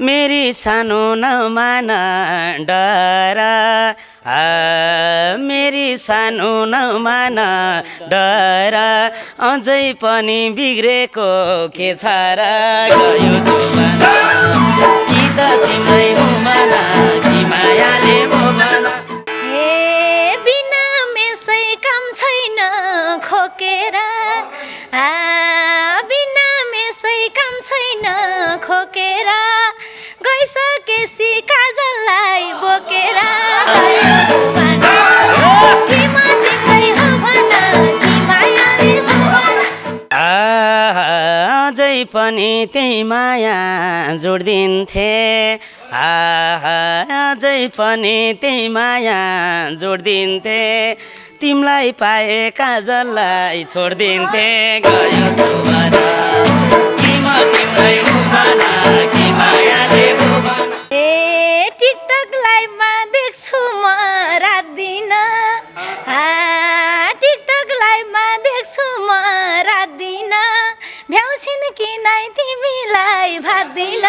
मेरी सानो नमान डर मेरी सानो नमान डर अझै पनि बिग्रेको के छ र गयो जुवाना कि त तिम्रै हुमन कि मायाले भुवन हे बिना मेसै काम छैन खोकेर बिना मेसै काम छैन खोकेर गइसकेसी काजललाई बोकेर अझै पनि त्यही माया जोडिदिन्थे अझै पनि त्यही माया जोडिदिन्थे तिमीलाई पाए काजललाई छोडिदिन्थे गयो जुवाना कि म तिम्रै हुमना कि मायाले भुवन टिकटक लाइभमा देख्छु म रात दिन टिकटक लाइभमा देख्छु म रात दिन भ्याउँछिन् कि नै तिमीलाई भात दिन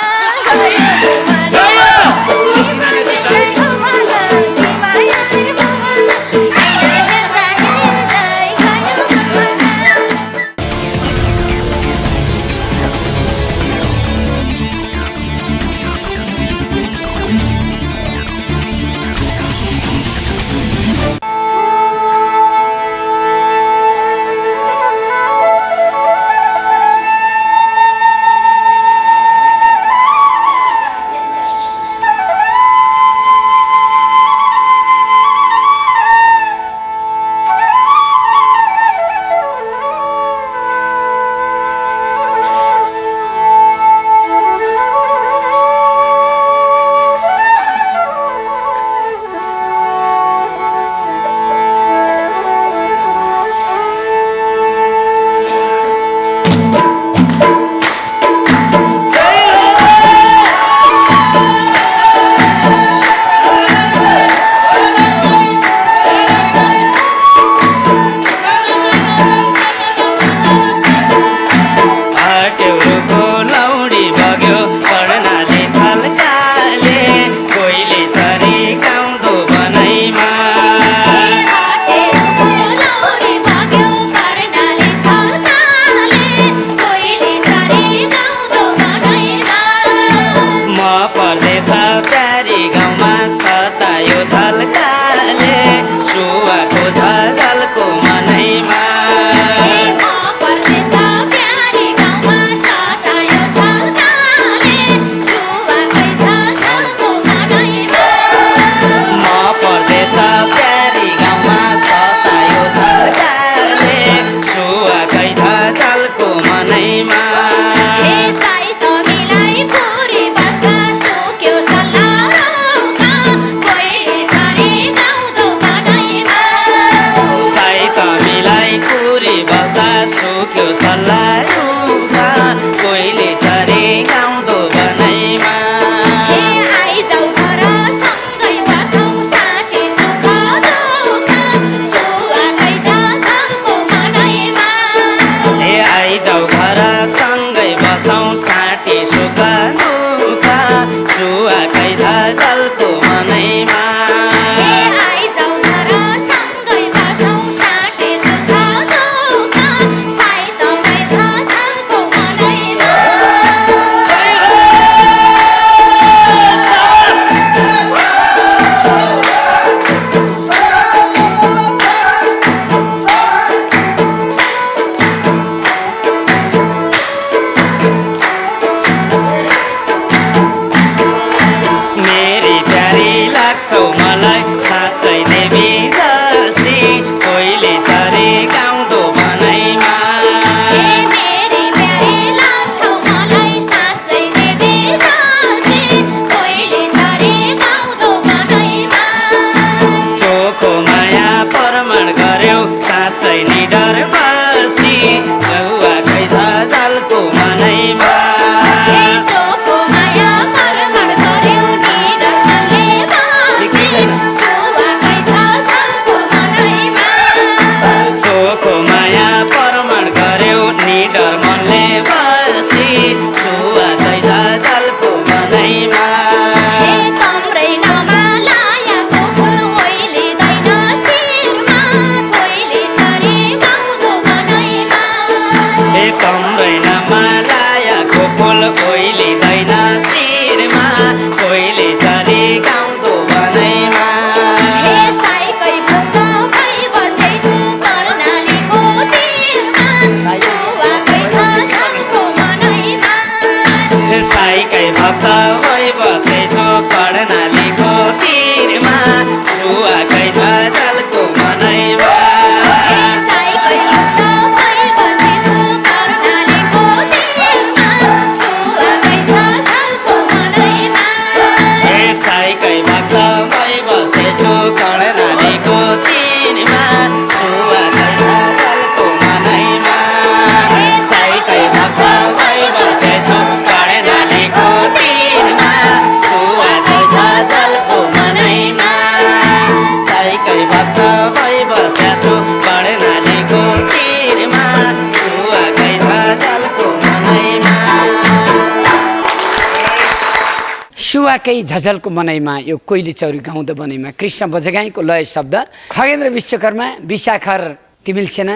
बुबाकै झझलको बनाइमा यो कोइली चौरी गाउँदो बनाइमा कृष्ण बजगाईको लय शब्द खगेन्द्र विश्वकर्मा विशाखर तिमिल सेना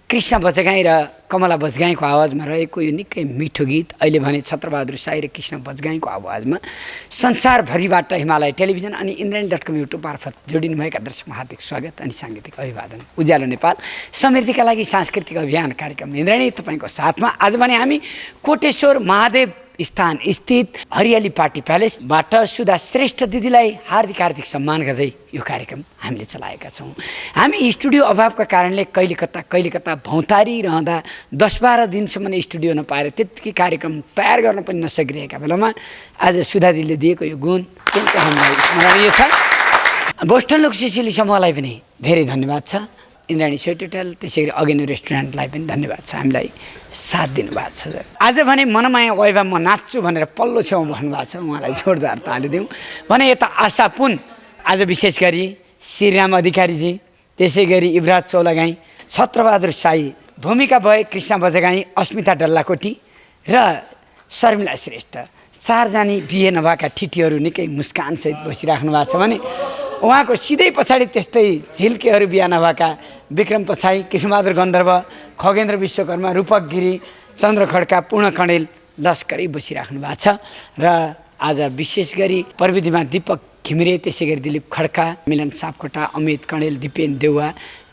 कृष्ण बजगाई र कमला बजगाईको आवाजमा रहेको यो निकै मिठो गीत अहिले भने छत्रबहादुर साई र कृष्ण बजगाईको आवाजमा संसारभरिबाट हिमालय टेलिभिजन अनि इन्द्रायणी.com युट्युब मार्फत जोडिनुभएका दर्शकमा हार्दिक स्वागत अनि साङ्गीतिक अभिवादन। उज्यालो नेपाल समृद्धिका लागि सांस्कृतिक अभियान कार्यक्रम इन्द्रायणी तपाईँको साथमा आज भने हामी कोटेश्वर महादेव स्थान स्थित हरियाली पार्टी प्यालेसबाट सुधा श्रेष्ठ दिदीलाई हार्दिक सम्मान गर्दै यो कार्यक्रम हामीले चलाएका छौँ। हामी स्टुडियो अभावका कारणले कहिले कता भौतारी रहँदा 10-12 दिनसम्म स्टुडियो नपाएर त्यतिकै कार्यक्रम तयार गर्न पनि नसकिरहेका बेलामा आज सुधा दिदीले दिएको यो गुण त्यति हामीलाई स्मरणीय छ। बोस्टन लोक सिसिली समूहलाई पनि धेरै धन्यवाद छ। इन्द्रायणी स्विट होटल त्यसै गरी अगेन्यू रेस्टुरेन्टलाई पनि धन्यवाद छ, हामीलाई साथ दिनुभएको छ। आज भने मनमाया वैभव म नाच्छु भनेर पल्लो छेउमा भन्नुभएको छ, उहाँलाई जोरदार ताली दिउँ भने। यता आशा पुन आज विशेष गरी श्रीराम अधिकारीजी, त्यसै गरी युवराज चौलागाई, छत्रबहादुर साई, भूमिका भए कृष्ण बजगाई, अस्मिता डल्लाकोटी र शर्मिला श्रेष्ठ, चारजना बिहे नभएका ठिटीहरू निकै मुस्कानसहित बसिराख्नु भएको छ भने उहाँको सिधै पछाडि त्यस्तै झिल्केहरू बिहा नभएका विक्रम पछाई, कृष्णबहादुर गन्धर्व, खगेन्द्र विश्वकर्मा, रूपक गिरी, चन्द्र खड्का, पूर्ण कणेल लस्करै बसिराख्नु भएको छ। र आज विशेष गरी प्रविधिमा दीपक घिमिरे, त्यसै गरी दिलीप खड्का, मिलन सापकोटा, अमित कणेल, दिपेन देउवा,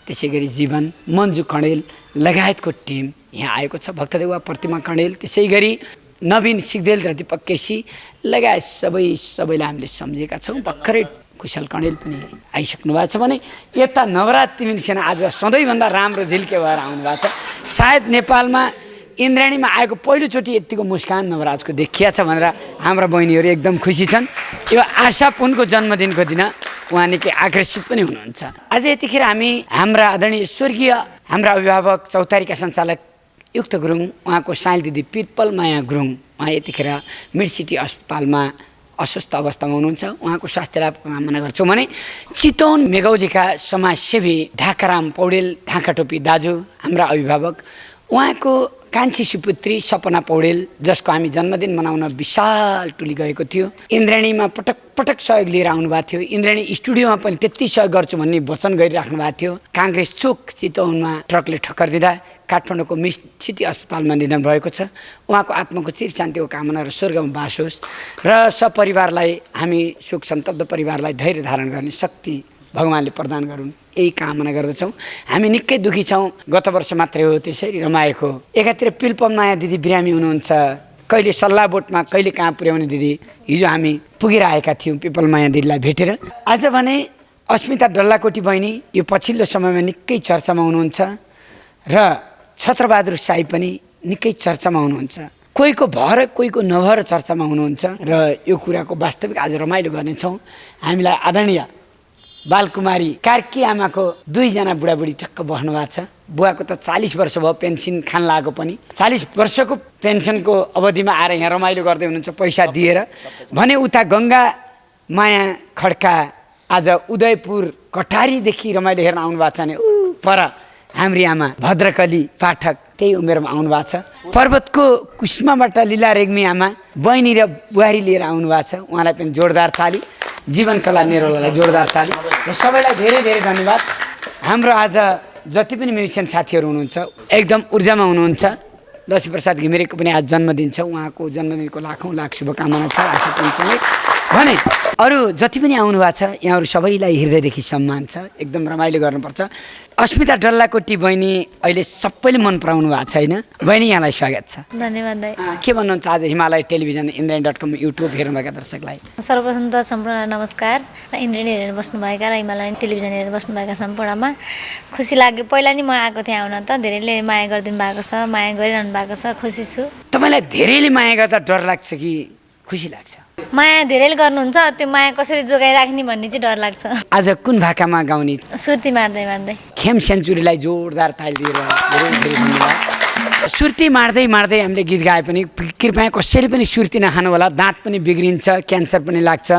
त्यसै गरी जीवन, मन्जु कणेल लगायतको टिम यहाँ आएको छ। भक्त देउवा, प्रतिमा कणेल, त्यसै गरी नवीन सिग्देल र दीपक केसी लगायत सबैलाई हामीले सम्झेका छौँ। भर्खरै कुशल कणेल पनि आइसक्नु भएको छ भने यता नवराज तिमिल सेना आज सधैँभन्दा राम्रो झिल्के भएर आउनु भएको छ। सायद नेपालमा इन्द्रायणीमा आएको पहिलोचोटि यतिको मुस्कान नवराजको देखिया छ भनेर हाम्रा बहिनीहरू एकदम खुसी छन्। यो आशा पुनको जन्मदिनको दिन उहाँ निकै आकर्षित पनि हुनुहुन्छ। आज यतिखेर हामी हाम्रा आदरणीय स्वर्गीय हाम्रा अभिभावक चौतारीका सञ्चालक युक्त गुरुङ, उहाँको साइल दिदी पिर्पल माया गुरुङ, उहाँ यतिखेर मिड सिटी अस्पतालमा अस्वस्थ अवस्थामा हुनुहुन्छ। उहाँको स्वास्थ्य लाभको कामना गर्छौँ भने चितवन मेघौलीका समाजसेवी ढाकाराम पौडेल, ढाकाटोपी दाजु, हाम्रा अभिभावक, उहाँको कान्छी सुपुत्री सपना पौडेल, जसको हामी जन्मदिन मनाउन विशाल टोली गएको थियो। इन्द्रायणीमा पटक सहयोग लिएर आउनुभएको थियो। इन्द्रायणी स्टुडियोमा पनि त्यति सहयोग गर्छु भन्ने वचन गरिराख्नु भएको थियो। काङ्ग्रेस चोक चितवनमा ट्रकले ठक्कर दिँदा काठमाडौँको मिड सिटी अस्पतालमा निधन भएको छ। उहाँको आत्माको चिर शान्तिको कामना र स्वर्गमा बास होस् र सपरिवारलाई, हामी शोक सन्तप्त परिवारलाई धैर्य धारण गर्ने शक्ति भगवान्ले प्रदान गरून्, यही कामना गर्दछौँ। हामी निकै दुःखी छौँ। गत वर्ष मात्रै हो त्यसरी रमाएको। एकातिर पिल्पल माया दिदी बिरामी हुनुहुन्छ, कहिले सल्लाह बोटमा कहिले कहाँ पुर्याउने दिदी। हिजो हामी पुगेर आएका थियौँ पिपल माया दिदीलाई भेटेर। आज भने अस्मिता डल्लाकोटी बहिनी यो पछिल्लो समयमा निकै चर्चामा हुनुहुन्छ र छत्रबहादुर साई पनि निकै चर्चामा हुनुहुन्छ। कोहीको भएर कोहीको नभएर चर्चामा हुनुहुन्छ र यो कुराको वास्तविक आज रमाइलो गर्नेछौँ। हामीलाई आदरणीय बालकुमारी कार्की आमाको 2जना बुढाबुढी टक्क बस्नु भएको छ। बुवाको त 40 वर्ष भयो पेन्सन खान लागेको पनि। 40 वर्षको पेन्सनको अवधिमा आएर यहाँ रमाइलो गर्दै हुनुहुन्छ पैसा दिएर भने। उता गङ्गा माया खड्का आज उदयपुर कटारीदेखि रमाइलो हेर्न आउनु भएको छ भने पर हाम्री आमा भद्रकली पाठक त्यही उमेरमा आउनु भएको छ। पर्वतको कुस्माबाट लीला रेग्मी आमा बहिनी र बुहारी लिएर आउनु भएको छ, उहाँलाई पनि जोरदार ताली। जीवनकला नेरोलालाई जोरदार ताली र सबैलाई धेरै धेरै धन्यवाद। हाम्रो आज जति पनि म्युजिसियन साथीहरू हुनुहुन्छ एकदम ऊर्जामा हुनुहुन्छ। लक्ष्मीप्रसाद घिमिरेको पनि आज जन्मदिन छ, उहाँको जन्मदिनको लाख शुभकामना छ आशा पुनसँगै भने। अरू जति पनि आउनु भएको छ यहाँहरू सबैलाई हृदयदेखि सम्मान छ। एकदम रमाइलो गर्नुपर्छ। अस्मिता डल्लाकोटी बहिनी अहिले सबैले मन पराउनु भएको छैन, बहिनी यहाँलाई स्वागत छ। धन्यवाद दाइ। के भन्नुहुन्छ आज हिमालय टेलिभिजन इन्द्रायणी.com युट्युब हेर्नुभएका दर्शकलाई? सर्वप्रथम त सम्पूर्ण नमस्कार। इन्द्रायणी हेरेर बस्नुभएका र हिमालय टेलिभिजन हेरेर बस्नुभएका सम्पूर्णमा खुसी लाग्यो। पहिला नि म आएको थिएँ आउन त, धेरैले माया गरिदिनु भएको छ, माया गरिरहनु भएको छ, खुसी छु। तपाईँलाई धेरैले माया गर्दा डर लाग्छ कि खुसी लाग्छ? माया धेरैले गर्नुहुन्छ, त्यो माया कसरी जोगाइराख्ने भन्ने चाहिँ डर लाग्छ। आज कुन भाकामा गाउने? सुर्ती मार्दै खेम सेन्चुरीलाई जोरदार ताली दिएर धेरै धेरै धन्यवाद। सुर्ती मार्दै हामीले गीत गाए पनि कृपया कसैले पनि सुर्ती नखानु होला, दाँत पनि बिग्रिन्छ, क्यान्सर पनि लाग्छ।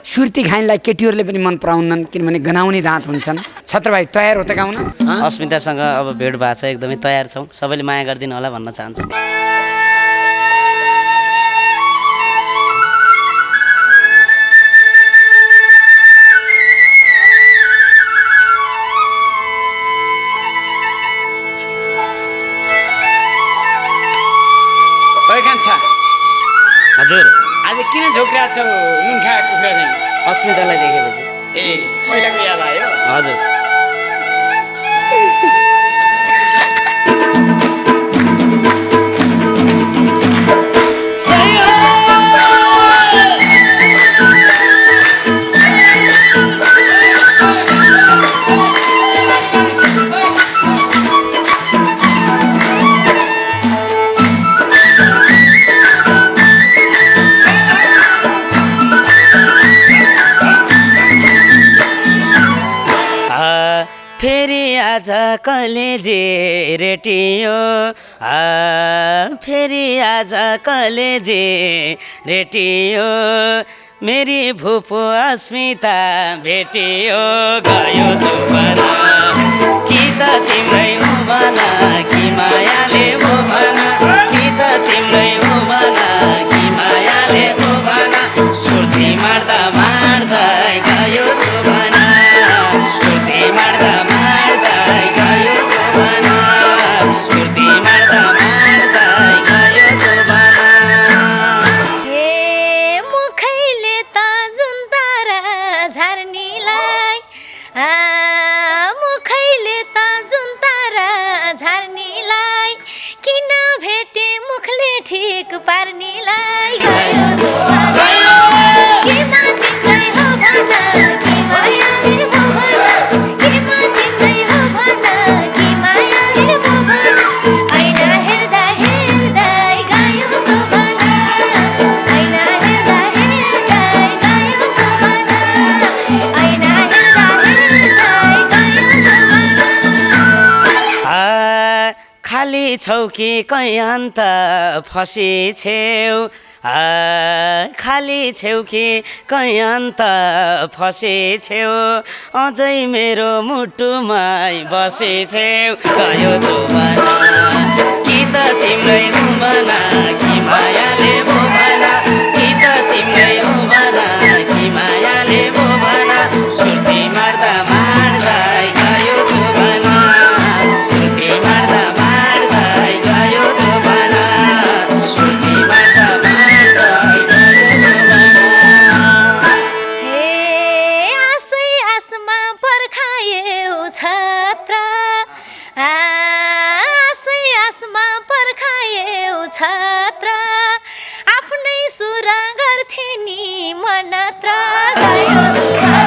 सुर्ती खाइनलाई केटीहरूले पनि मन पराउनन् किनभने गनाउने दाँत हुन्छन्। छत्रभाइ तयार हो त गाउन? अस्मितासँग अब भेट भएको छ, एकदमै तयार छौँ। सबैले माया गरिदिनु होला भन्न चाहन्छु। अहिले किन झोक्रिया छौ नुन खाएको कुखुरा चाहिँ? अस्मितालाई देखेपछि। ए पहिलाको याद आयो? हजुर। फेरि आज कलेजे रेटियो फेरि आज कलेजे रेटियो मेरी भुपू अस्मिता भेटियो गयो जुबना कि त तिम्रै हो भना कि मायाले हो भना कि त तिम्रै हो भना कि मायाले हो भना सुर्ती मार्दा मार्दा गयो जुबना सुर्ती मार्दा मार्दा गयो जुबना सुर्ती मार्दा मार्दा गयो जुबना। ए मुखैले त जुन तारा झार्नीलाई मुखैले त जुन तारा झार्नीलाई किन भेटे मुखले ठिक पार्नीलाई गयो जुबना कि म तिम्रै हो भना कि मायाले हो भना कि म तिम्रै हो भना कि मायाले हो भना ऐना हेर्दा हेर्दै गयो जुबना ऐना हेर्दा हेर्दै गयो जुबना ऐना हेर्दा हेर्दै गयो जुबना। खाली छौ कि कहीँ अन्त फसी छेउ खाली छेउ कि कहीँ अन्त फसी छेउ अझै मेरो मुटुमै बसी छेउ गयो जुबना कि त तिम्रै हो भना कि मायाले हो भना कि त तिम्रै हो भना कि मायाले हो भना सुर्ती मार्दा मार्दा गयो जुबना सुर्ती मार्दा मार्दा गयो जुबना सुर्ती मार्दा मार्दा गयो जुबना। हे आसै आसमा पर्खायो छत्र आसै आसमा पर्खायो छत्र आफ्नै सुर गर्थे नि मनत्र गयो जुबना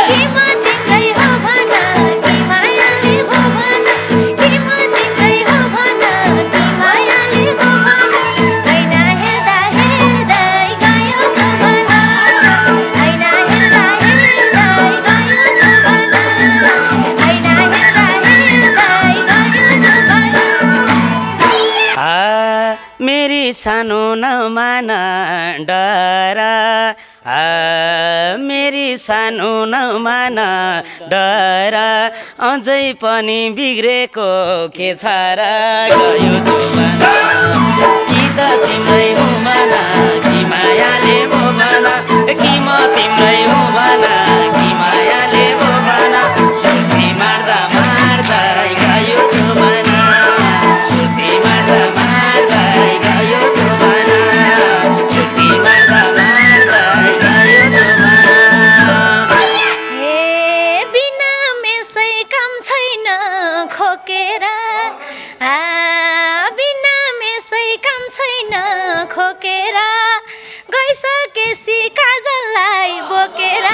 कि म तिम्रै हो भना कि मायाले हो भना कि म तिम्रै हो भना कि मायाले हो भना ऐना हेर्दा हेर्दै गयो जुबना ऐना हेर्दा हेर्दै गयो जुबना ऐना हेर्दा हेर्दै गयो जुबना। मेरी सानो नमान डर मेरी सानो नमान डर अझै पनि बिग्रेको के छ र गयो जुबना कि त तिम्रै हो भना कि मायाले हो भना कि म तिम्रै हो भना कि मायाले हो भना सुर्ती मार्दा मार्दा गयो जुबना सुर्ती मार्दा मार्दा गयो जुबना सुर्ती मार्दा मार्दा गयो जुबना। हे बिना मेसै काम छैन खोकेर बिना मेसै काम छैन खोकेर गइसकेपछि काजललाई बोकेर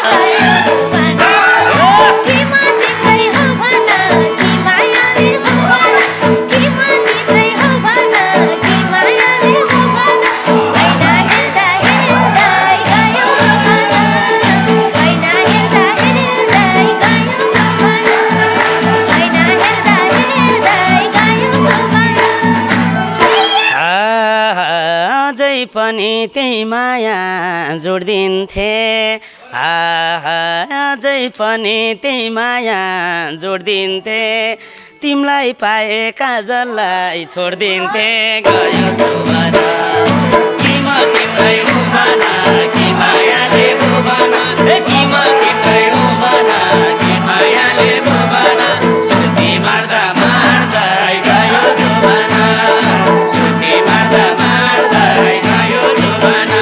गयो जुबना कि म तिम्रै हो भना कि मायाले हो भना कि म तिम्रै हो भना कि मायाले हो भना ऐना हेर्दा हेर्दै गयो जुबना ऐना हेर्दा हेर्दै गयो जुबना ऐना हेर्दा हेर्दै गयो जुबना। अझै पनि त्यही माया जोडिदिन्थे अझै पनि त्यही माया जोडिदिन्थे तिमीलाई पाए काजललाई छोडिदिन्थे गयो जुबना कि म तिम्रै हो भना कि मायाले हो भना कि म तिम्रै हो भना कि मायाले हो भना सुर्ती मार्दा मार्दा गयो जुबना सुर्ती मार्दा मार्दा गयो जुबना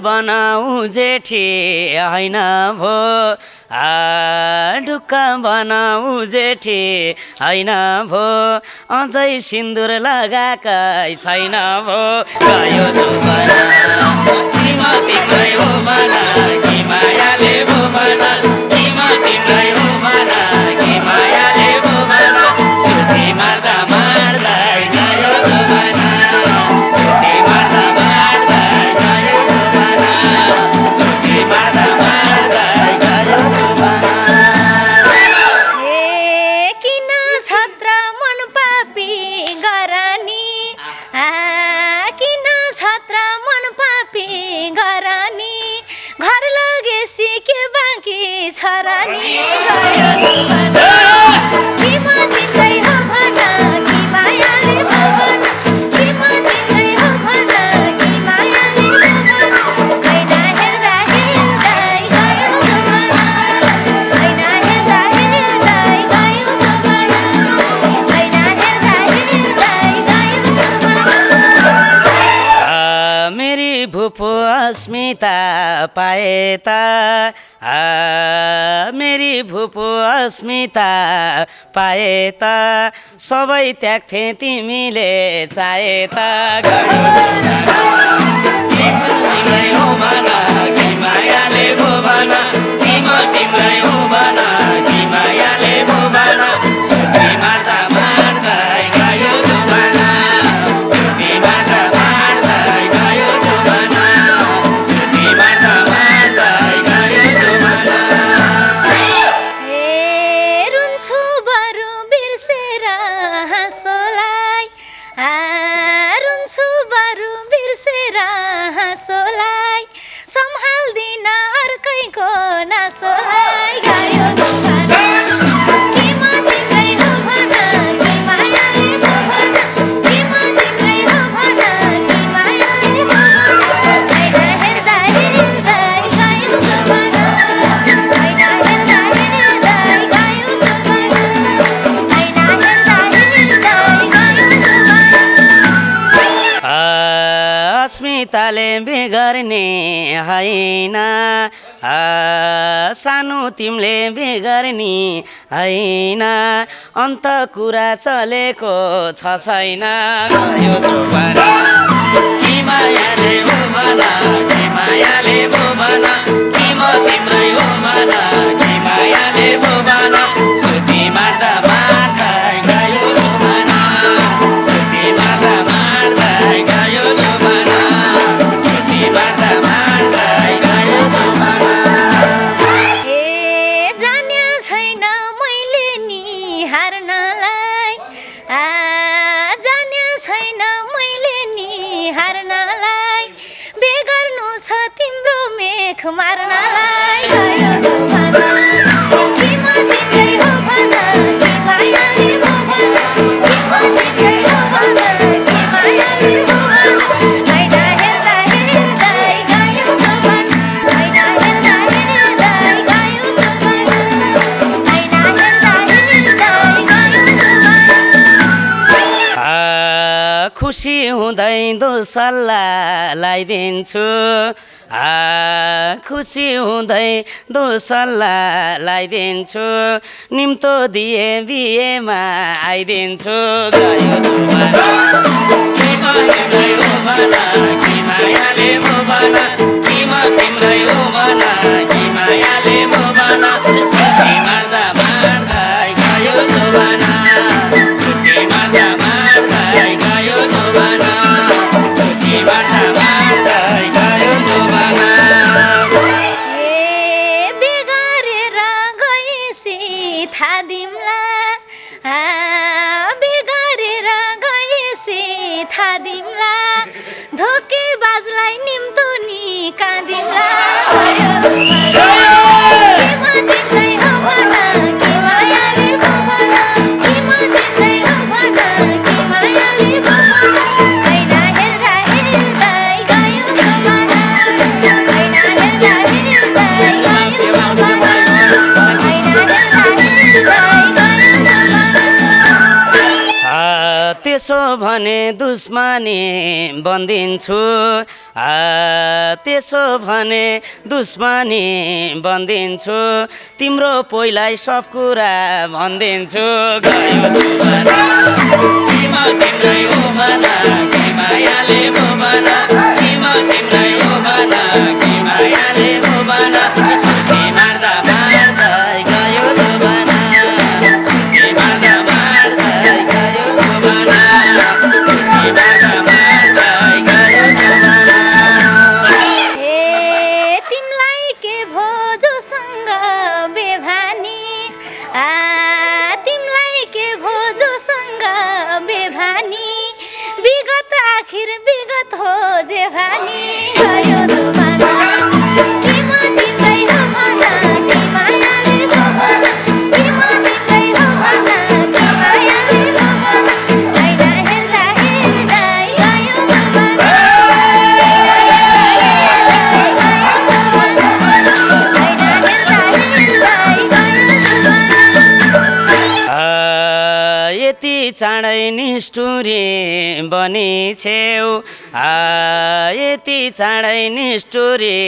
बनाऊ जेठी होइन भो ढुक्क बनाऊ जेठी होइन भो अझै सिन्दुर लगाएकै छैन भो गयो जोबना तिमा तिम्रै हो भना कि मायाले भो भना तिमा तिम्रै हो भना कि मायाले भो भना सुती मार्दा मार्दै गयो जोबना सुती मार्दा मार्दै गयो जोबना सुती मार्दा मार्दै गयो जोबना ए किन छत्र मन पापी गरानी किन छत्र मन पापी गरानी घर लगेसी के बाँकी छरानी गयो जोबना तिमा तिम्रै हो भना कि मायाले भो भना तिमा तिम्रै हो भना कि मायाले भो भना ऐना हेर्दा हेर्दै गयो जोबना ऐना हेर्दा हेर्दै गयो जोबना ऐना हेर्दा हेर्दै गयो जोबना मेरी भुपू अस्मिता पाए त मेरी भुपू अस्मिता पाए त सबै त्याग्थे तिमीले चाहे त तिम्रै हो भना कि मायाले भो भना तिमा तिम्रै हो भना कि मायाले भो भना सुती मार्दा मार्दै गयो जोबना सुती मार्दा मार्दै गयो जोबना सुती मार्दा मार्दै गयो जोबना ए रुन्छु बरु बिर्सेर हाँसोलाई रुन्छु बरु बिर्सेर हाँसोलाई सम्हाल्दिन अर्कैको नासोलाई गयो जोबना तिमा तिम्रै हो भना कि मायाले भो भना तिमा तिम्रै हो भना कि मायाले भो भना ऐना हेर्दा हेर्दै गयो जोबना ऐना हेर्दा हेर्दै गयो जोबना ऐना हेर्दा हेर्दै गयो जोबना अस्मिताले बिगर्ने होइन सानो तिमीले बिगर्ने होइन अन्त कुरा चलेको छ छैन गयो जोबना कि मायाले हो भना कि मायाले भो भना तिमा तिम्रै हो भना कि मायाले भो भना सुती मार्दा मार्दै गयो जोबना सुती मार्दा मार्दै गयो जोबना सुती मार्दा मार्दै गयो जोबना ए जान्या छैन मैले नि हार्नलाई जान्या छैन मैले नि हार्नलाई बेगर्नु छ तिम्रो मेख मार्नलाई गयो जोबना तिमा तिम्रै हो भना कि मायाले भो भना तिमा तिम्रै हो भना कि मायाले भो भना ऐना हेर्दा हेर्दै गयो जोबना ऐना हेर्दा हेर्दै गयो जोबना ऐना हेर्दा हेर्दै गयो जोबना खुसी हुँदै दोसल्ला लगाइदिन्छु खुसी हुँदै दोसल्ला लगाइदिन्छु निम्तो दिए बिहेमा आइदिन्छु गयो जोबना तिमा तिम्रै हो भना कि मायाले भो भना तिमा तिम्रै हो भना कि मायाले भो भना सुती मार्दा मार्दै गयो जोबना सुती मार्दा मार्दै गयो जोबना सुती मार्दा मार्दै गयो जोबना ए बिगारेर गएसी थाहा दिम्ला बिगारेर गएसी थाहा दिम्ला धोकेबाजलाई निम्तो नि काँदिम्ला गयो जोबना तिमा तिम्रै हो भना कि मायाले भो भना तिमा तिम्रै हो भना कि मायाले भो भना ऐना हेर्दा हेर्दै गयो जोबना ऐना हेर्दा हेर्दै गयो जोबना ऐना हेर्दा हेर्दै गयो जोबना त्यसो भने दुश्मनी बन्दिन्छु त्यसो भने दुश्मनी बन्दिन्छु तिम्रो पहिलाई सब कुरा भनिदिन्छु गयो जुमाना किमा तिम्रै हो भना कि मायाले हो भना किमा तिम्रै हो भना कि मायाले हो भना सुती मार्दा मार्दा गयो जुमाना सुती मार्दा मार्दा गयो जुमाना सुती मार्दा मार्दा गयो जुमाना तिमलाई के भो जोसँग बेभानी तिमलाई के भो जोसँग बेभानी विगत आखिर विगत हो जे भानी गयो जुमाना किमा तिम्रै हो भना कि मायाले हो भना किमा तिम्रै हो भना कि मायाले हो भना हैन हेर्दा हेर्दै गयो जुमाना यति चाँडै निष्ठुरी बनी छेउ यति चाँडै निष्ठुरी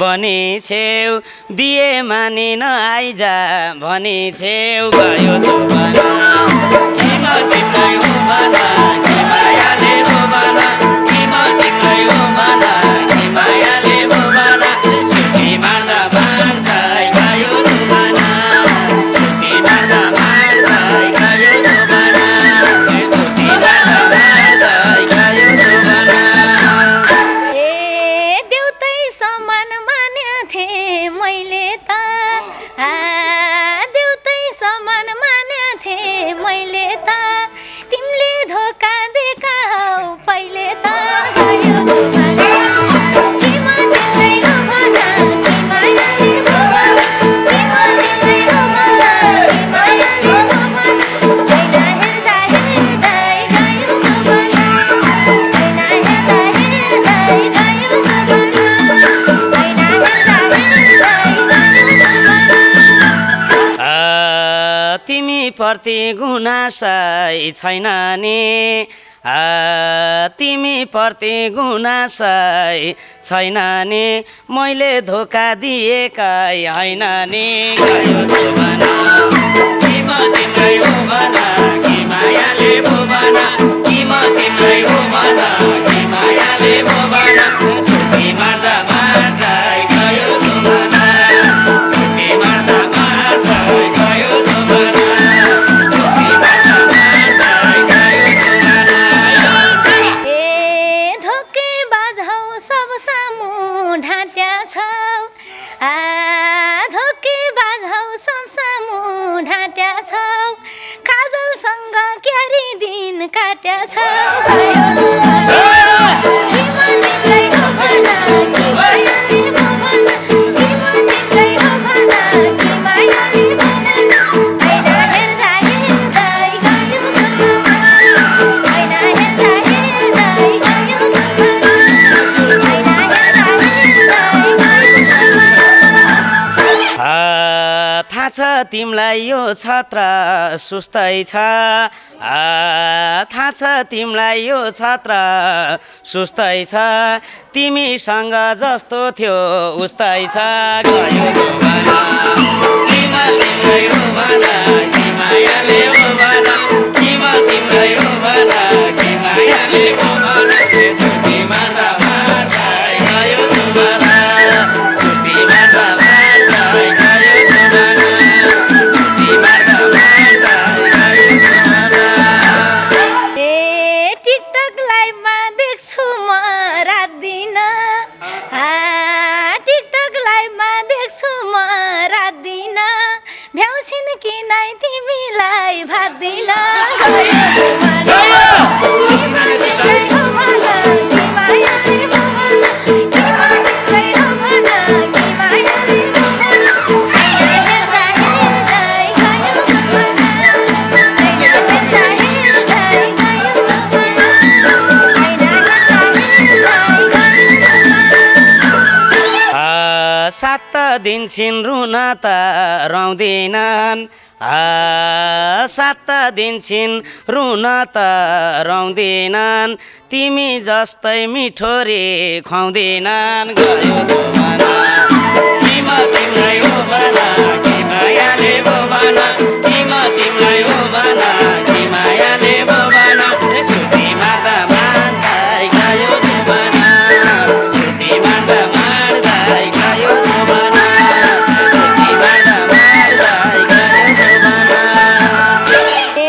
बनी छेउ बिहे मानि नआइजा भनी छेउ गयो जुमाना किमा तिम्रै हो भना कि मायाले हो भना किमा तिम्रै हो भना कि मायाले हो भना सुती मार्दा मार्दा गयो जुमाना सुती मार्दा मार्दा गयो जुमाना सुती मार्दा मार्दा गयो जुमाना देउतै समान मान्थे मैले त देउतै समान मान्थे मैले त तिमीले धोका दिएका हौ पहिले त गयो जुमाना किमा तिम्रै हो भना कि मायाले हो भना किमा तिम्रै हो भना कि मायाले हो भना हैन हेर्दा हेर्दै गयो जुमाना हैन हेर्दा हेर्दै गयो जुमाना हैन हेर्दा हेर्दै गयो जुमाना तिमी प्रति गुनासै छैन नि तिमी प्रति गुनासै छैन नि मैले धोका दिएकै होइन नि गयो जुमाना किमा तिम्रै हो भना कि मायाले हो भना किमा तिम्रै हो भना कि मायाले हो भना सुती मार्दा मार्दा गयो जुमाना सुती मार्दा मार्दा गयो जुमाना सुती मार्दा मार्दा गयो जुमाना धोके बाझौ सब सामु ढाँट्या छौ धोके बाझौ सब सामु ढाँट्या छौ काजलसँग क्यारी दिन काट्या छौ गयो जुमाना किमा तिम्रै हो भना कि मायाले हो भना किमा तिम्रै हो भना कि मायाले हो भना हैन हेर्दा हेर्दै गयो जुमाना हैन हेर्दा हेर्दै गयो जुमाना हैन हेर्दा हेर्दै गयो जुमाना थाहा छ तिमीलाई यो छत्र सुस्तै छ थाहा छ तिमीलाई यो छत्र सुस्तै छ तिमीसँग जस्तो थियो उस्तै छ गयो जुमाना किमा तिम्रै हो भना कि मायाले हो भना किमा तिम्रै हो भना कि मायाले हो भना सुती मार्दा मार्दा गयो जुमाना सुती मार्दा मार्दा गयो जुमाना सुती मार्दा मार्दा गयो जुमाना टिकटक लाइभमा देख्छु म रात दिन टिकटक लाइभमा देख्छु म रात दिन भ्याउँछिन् कि नै तिमीलाई भात दिन गयो जुमाना किमा तिम्रै हो भना कि मायाले हो भना किमा तिम्रै हो भना कि मायाले हो भना हैन हेर्दा हेर्दै गयो जुमाना हैन हेर्दा हेर्दै गयो जुमाना हैन हेर्दा हेर्दै गयो जुमाना 7 दिन्छन् रुन त रौँदिनन् सात दिन्छन् रुन त रौँदिनन् तिमी जस्तै मिठो रे खुवाउँदिनन् गयो जमाना किमा तिमीलाई हो भना कि मायाले भो भना किमा तिमीलाई हो भना कि मायाले भो भना सुती मार्दा मार्दै गयो जमाना सुती मार्दा मार्दै गयो जमाना सुती मार्दा मार्दै गयो जमाना ए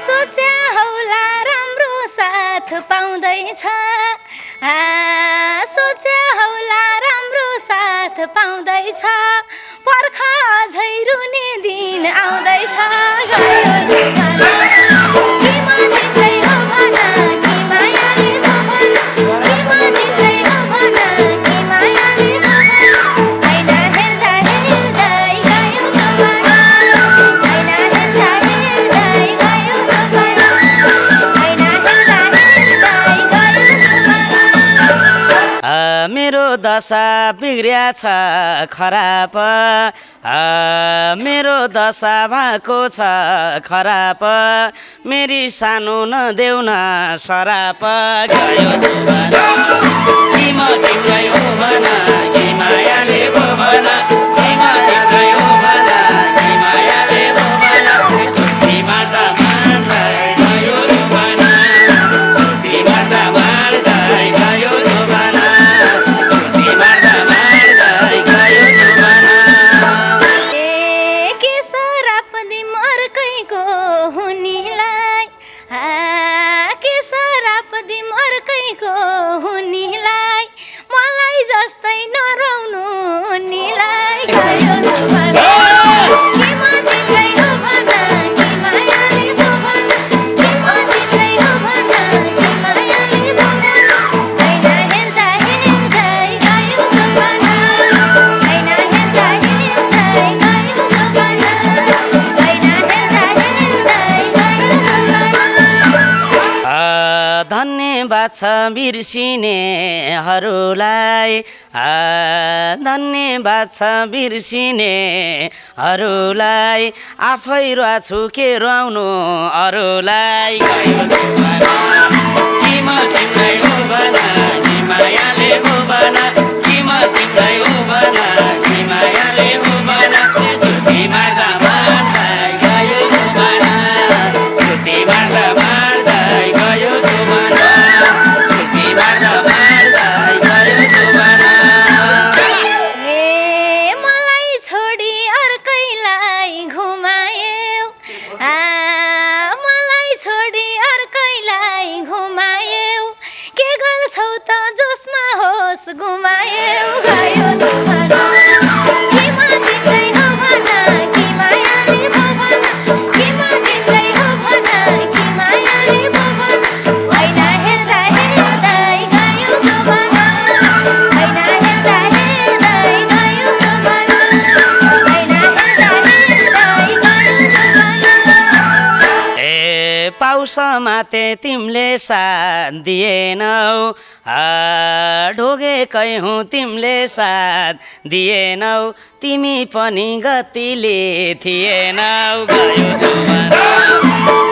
सोच्या हौला राम्रो साथ पाउँदैछ सोच्या हौला राम्रो साथ पाउँदैछ पर्खा अझै रुने दिन आउँदैछ गयो जमाना किमा तिम्रै हो भना कि मायाले भो भना किमा तिम्रै हो भना कि मायाले भो भना ऐना हेर्दा हेर्दै गयो जमाना ऐना हेर्दा हेर्दै गयो जमाना ऐना हेर्दा हेर्दै गयो जमाना मेरो दशा बिग्रिया छ खराब मेरो दशा भएको छ खराब मेरी सानो नदेऊ न सराप गयो जमाना किमा तिमीलाई हो भना कि मायाले भो भना किमा तिमीलाई हो भना कि मायाले भो भना सुती मार्दा मार्दै गयो जमाना सुती मार्दा मार्दै गयो जमाना सुती मार्दा मार्दै गयो जमाना ए के सराप दिम अर्कैको हुनीलाई के सराप दिम अर्कैको हुनीलाई मलाई जस्तै नरौनु उनीलाई गयो जमाना किमा तिम्रै हो भना कि मायाले भो भना किमा तिम्रै हो भना कि मायाले भो भना ऐना हेर्दा हेर्दै गयो जमाना ऐना हेर्दा हेर्दै गयो जमाना ऐना हेर्दा हेर्दै गयो जमाना धन्यवाद छ बिर्सिनेहरूलाई धन्यवाद छ बिर्सिनेहरूलाई आफै रुवाछु के रुवाउनु अरूलाई गयो जमाना किमा तिमीलाई हो भना कि मायाले भो भना किमा तिमीलाई हो भना कि मायाले भो भना सुती मार्दा मार्दै गयो जमाना सुती मार्दा मार्दै गयो जमाना सुती मार्दा मार्दै गयो जमाना ए मलाई छोडी अर्कैलाई घुमायौ मलाई छोडी अर्कैलाई घुमायौ के गर्छौ त जोसमा होस घुमायौ गयो जमाना किमा तिम्रै हो भना कि मायाले भो भना किमा तिम्रै हो भना कि मायाले भो भना ऐना हेर्दा हेर्दै गयो जमाना ऐना हेर्दा हेर्दै गयो जमाना ऐना हेर्दा हेर्दै गयो जमाना ए पाउस माते तिमीले साथ दिएनौ ढोगेकै हुँ तिमीले साथ दिएनौ तिमी पनि गतिले थिएनौ गयो जमाना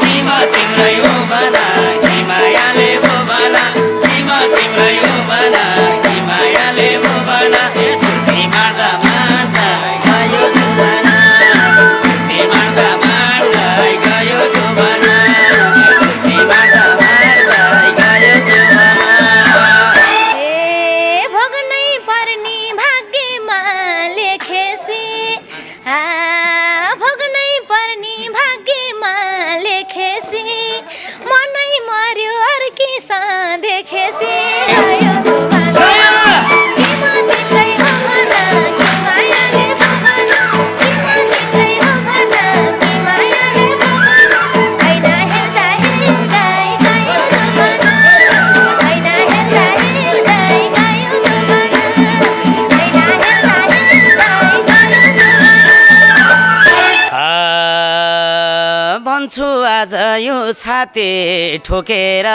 किमा तिमीलाई हो भना कि मायाले भो भना किमा तिमीलाई हो भना कि मायाले भो भना सुती मार्दा मार्दै गयो जमाना सुती मार्दा मार्दै गयो जमाना सुती मार्दा मार्दै गयो जमाना ए भोग्नै पर्ने भाग्यमा लेखेसी भोग्नै पर्ने भाग्यमा लेखेसी मनै मर्यो अर्किसा देखेसी गयो जमाना किमा तिम्रै हो भना कि मायाले भो भना किमा तिम्रै हो भना कि मायाले भो भना ऐना हेर्दा हेर्दै गयो जमाना ऐना हेर्दा हेर्दै गयो जमाना ऐना हेर्दा हेर्दै गयो जमाना भन्छु आज यो छाते ठोकेर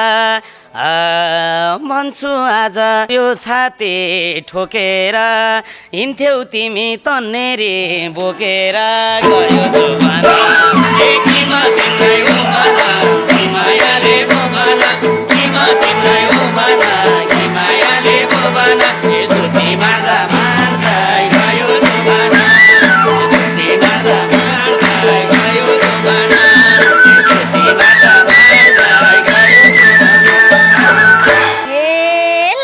भन्छु आज यो छाती ठोकेर हिँड्थ्यौ तिमी तन्नेरी बोकेर गयो जोबाना किमा तिमीलाई हो भना कि मायाले हो भना किमा तिमीलाई हो भना कि मायाले हो भना सुती मार्दा मार्दै गयो जोबाना सुती मार्दा मार्दै गयो जोबाना सुती मार्दा मार्दै गयो जोबाना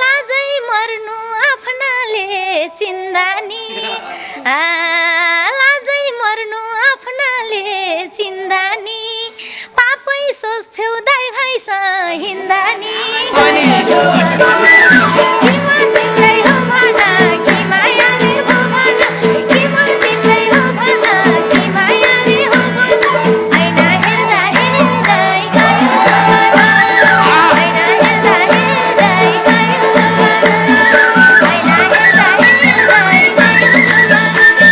लाजै मर्नु आफ्नाले चिन्दानी लाजै मर्नु आफ्नाले चिन्दानी पापै सोच्थ्यौ दाइ भाइसँग हिँड्दानी तिमीलाई हो भना कि मायाले हो भना तिमीलाई हो भना कि मायाले हो भना ऐना हेर्दा हेर्दै गयो जोबाना ऐना हेर्दा हेर्दै गयो जोबाना ऐना हेर्दा हेर्दै गयो जोबाना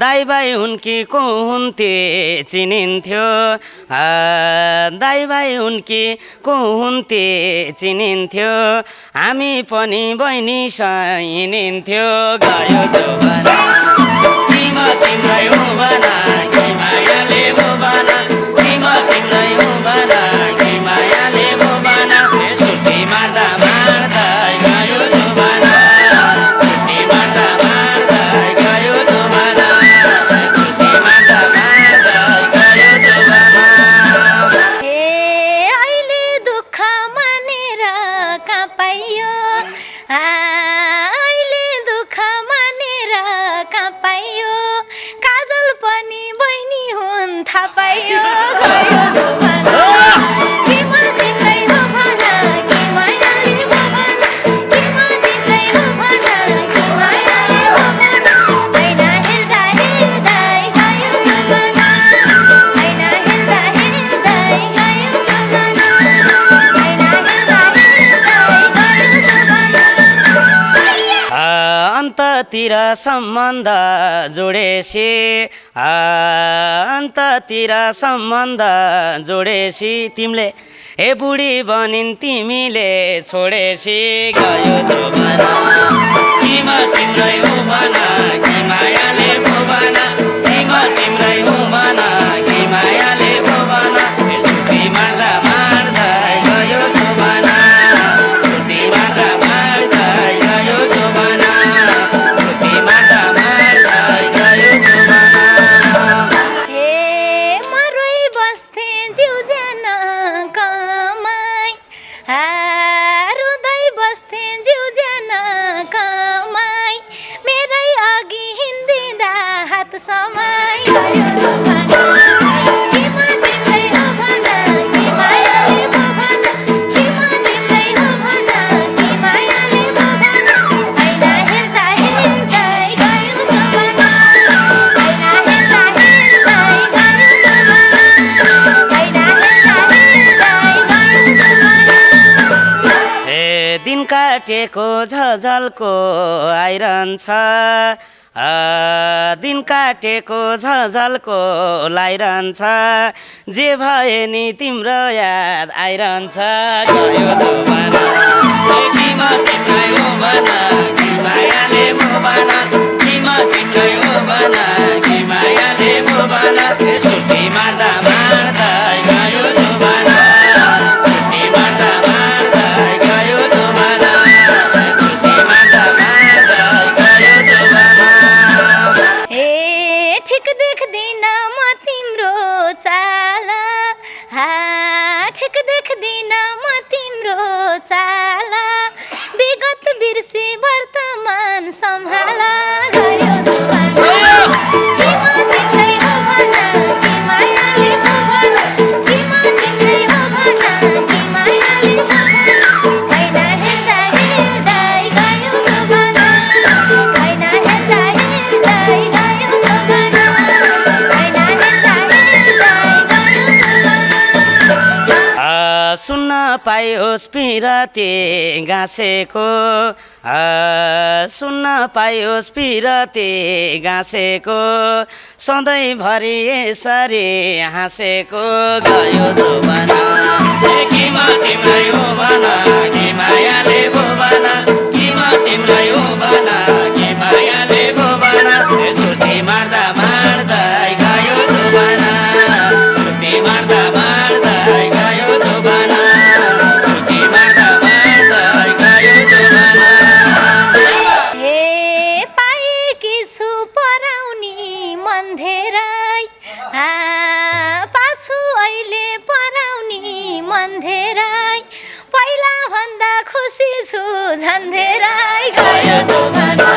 दाइ भाइ उनकी को हुन्थे चिनिन्थ्यो दाइ भाइ उनकी को हुन्थे चिनिन्थ्यो हामी पनि बहिनीसँग हिँडिन्थ्यो गयो जोबाना किमा तिमीलाई हो भना कि मायाले हो भना किमा तिमीलाई हो भना कि मायाले हो भना सुटी मार्दा मार्दै गयो जोबाना सुटी मार्दा मार्दै गयो जोबाना सुटी मार्दा मार्दै गयो जोबाना अहिले दुःख मानेर कहाँ पाइयो अहिले दुःख मानेर कहाँ पाइयो काजल पनि बहिनी हुन् थाहा पाइयो गयो जोबाना किमा तिमीलाई हो भना कि मायाले हो भना किमा तिमीलाई हो भना कि मायाले हो भना ऐना हेर्दा हेर्दै गयो जोबाना ऐना हेर्दा हेर्दै गयो जोबाना ऐना हेर्दा हेर्दै गयो जोबाना अन्ततिर सम्बन्ध जोडेसी अन्ततिर सम्बन्ध जोडेसी तिमीले हे बुढी बनिन् तिमीले छोडेसी गयो जोबाना किमा तिमीलाई हो भना कि मायाले हो भना किमा तिमीलाई हो भना कि मायाले हो भना सुती मार्दा मार्दै गयो जोबाना सुती मार्दा मार्दै गयो जोबाना सुती मार्दा मार्दै गयो जोबाना मरै बस्थे जिउ ज्यान कमाई रुँदै बस्थे जिउ ज्यान कमाई मेरै अघि हिँड्दिँदा हात समाई गयो जोबाना किमा तिमीलाई हो भना कि मायाले हो भना किमा तिमीलाई हो भना कि मायाले हो भना ऐना हेर्दा हेर्दै गयो जोबाना ऐना हेर्दा हेर्दै गयो जोबाना ऐना हेर्दा हेर्दै गयो जोबाना दिन काटेको झलझलको आइरहन्छ दिन काटेको झलझलको लाइरहन्छ जे भए नि तिम्रो याद आइरहन्छ गयो जोबाना किमा तिमीलाई हो भना कि मायाले हो भना किमा तिमीलाई हो भना कि मायाले हो भना सुटी मार्दा मार्दै गयो जोबाना सुटी मार्दा मार्दै गयो जोबाना सुटी मार्दा मार्दै गयो जोबाना ठिक देख्दिन म तिम्रो चाल ठिक देख्दिन म तिम्रो चाल विगत बिर्सी वर्तमान सम्हाल गयो जोबाना किमा तिमीलाई हो भना कि मायाले हो भना किमा तिमीलाई हो भना कि मायाले हो भना ऐना हेर्दा हेर्दै गयो जोबाना ऐना हेर्दा हेर्दै गयो जोबाना पाइयोस् पिरते गाँसेको सुन्न पाइयोस् पिरते गाँसेको सधैँभरि यसरी हाँसेको गयो जोबना किमा तिम्रै हो भना कि मायाले भो भना किमा तिम्रै हो भना कि मायाले भो भना सुर्ती मार्दा मार्दै गयो जोबना सुर्ती मार्दा मार्दै गयो जोबना सुर्ती मार्दा मार्दै गयो जोबना हे पाएकी छु पराउनी मन धेरै पाछु अहिले पराउनी मन धेरै पहिला भन्दा खुसी छु झन् धेरै गयो जोबना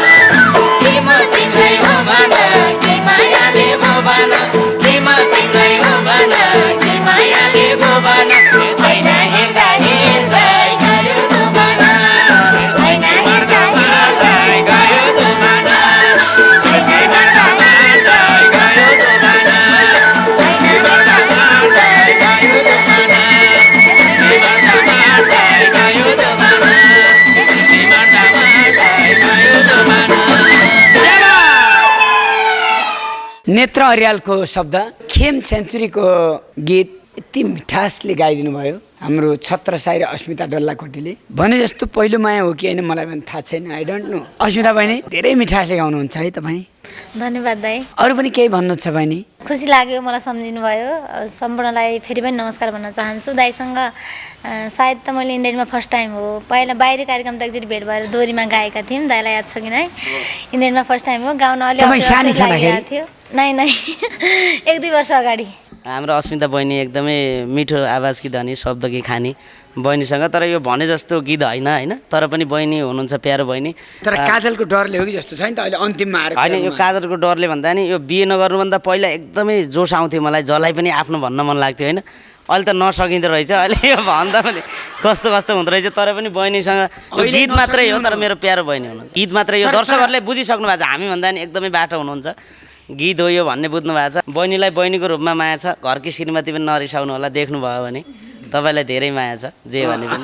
किमा तिम्रै हो भना कि मायाले भो भना किमा तिम्रै हो भना कि मायाले भो भना छैन हिँड्दा हिँड्दै गयो जोबना छैन हिँड्दा हिँड्दै गयो जोबना छैन हिँड्दा हिँड्दै गयो जोबना छैन हिँड्दा हिँड्दै गयो जोबना छैन हिँड्दा हिँड्दै गयो जोबना छैन हिँड्दा हिँड्दै गयो जोबना नेत्र अर्यालको शब्द खेम सेन्चुरीको गीत यति मिठासले गाइदिनु भयो हाम्रो छत्रसाई र अस्मिता डल्लाकोटीले। भने जस्तो पहिलो माया हो कि होइन मलाई पनि थाहा छैन, आई डोन्ट नो। अस्मिता बहिनी धेरै मिठासले गाउनुहुन्छ है तपाईँ। धन्यवाद दाइ। अरू पनि केही भन्नु छ बहिनी? खुसी लाग्यो मलाई सम्झिनु भयो। सम्पूर्णलाई फेरि पनि नमस्कार भन्न चाहन्छु। दाइसँग सायद त मैले इन्डियनमा फर्स्ट टाइम हो। पहिला बाहिरी कार्यक्रम त एकचोटि भेट भएर दोहोरीमा गाएका थियौँ, दाइलाई याद छ कि नै? इन्डियनमा फर्स्ट टाइम हो, गाउन अलिक लागिरहेको थियो। नै एक दुई वर्ष अगाडि। हाम्रो अस्मिता बहिनी एकदमै मिठो आवाजकी धनी, शब्दकी खानी बहिनीसँग। तर यो भने जस्तो गीत होइन होइन, तर पनि बहिनी हुनुहुन्छ प्यारो बहिनी। तर काजलको डरले हो कि जस्तो छ नि त अहिले अन्तिममा आएर। होइन, यो काजलको डरले भन्दा नि यो बिहे नगर्नुभन्दा पहिला एकदमै जोस आउँथ्यो मलाई, जसलाई पनि आफ्नो भन्न मन लाग्थ्यो होइन। अहिले त नसकिँदो रहेछ, अहिले यो भन्दा पनि कस्तो कस्तो हुँदो रहेछ। तर पनि बहिनीसँग यो गीत मात्रै हो, तर मेरो प्यारो बहिनी हुनुहुन्छ। गीत मात्रै हो, दर्शकहरूले बुझिसक्नु भएको छ, हामी भन्दा नि एकदमै बाटो हुनुहुन्छ। गीत हो यो भन्ने बुझ्नु भएको छ। बहिनीलाई बहिनीको रूपमा माया छ, घरकी श्रीमती पनि नरिसाउनु होला, देख्नुभयो भने तपाईँलाई धेरै माया छ जे भने पनि।